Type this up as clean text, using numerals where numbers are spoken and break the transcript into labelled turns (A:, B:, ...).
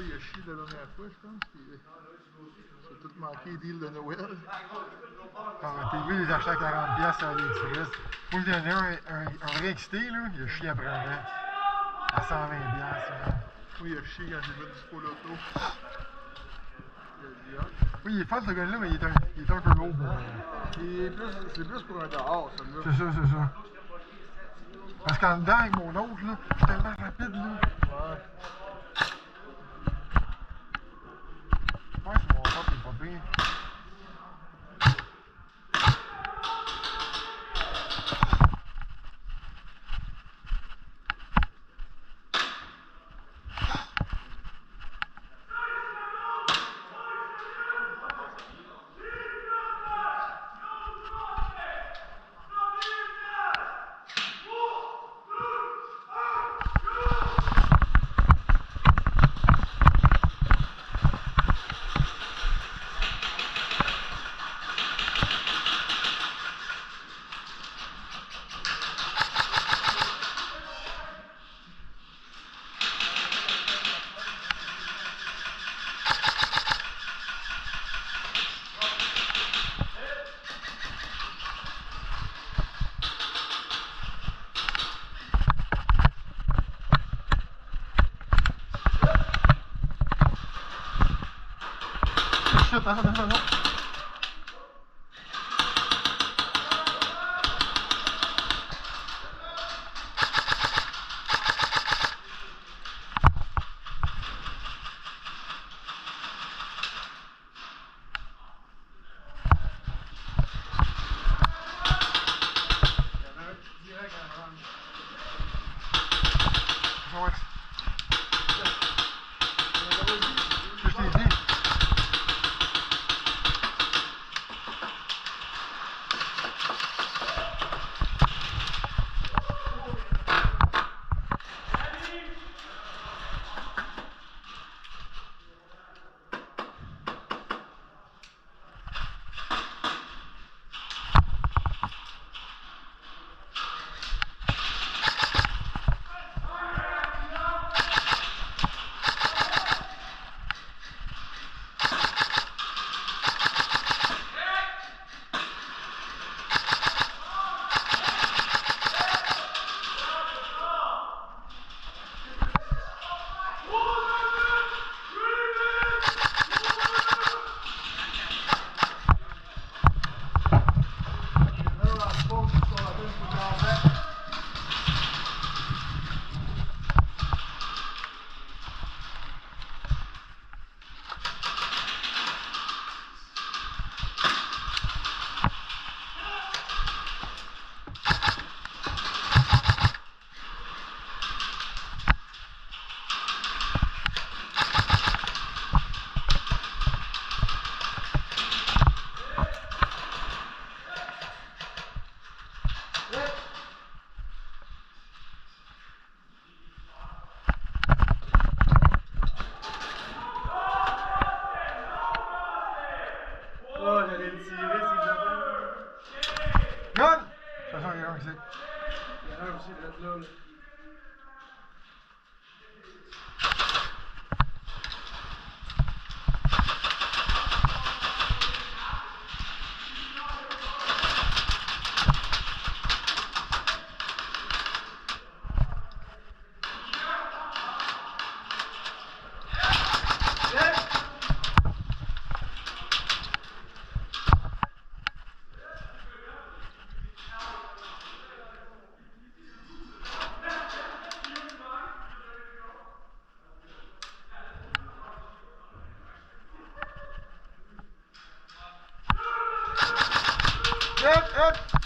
A: il a chié la dernière fois, je pense. Puis, ça a tout manqué les deals de Noël.
B: Ah, t'es vu les acheter à 40$ sur AliExpress. Moi, je donnais un vrai excité, là, il a chié après un an. À 120$.
A: Oui, il a chié quand j'ai fait du Polo Auto.
B: Oui, il est fun ce gars-là, mais il est un peu lourd.
A: C'est plus pour un dehors, celui-là.
B: C'est ça, c'est ça. Parce qu'en dedans, avec mon autre, là, je suis tellement rapide, là.
A: Ouais.
B: Ouais, c'est mon pote, il est pas pire. Shit, attends.
C: Oh, j'allais le tirer, c'est
B: Gun! De toute façon, il y a un ici.
C: Il y en a un aussi, là.
B: Hop!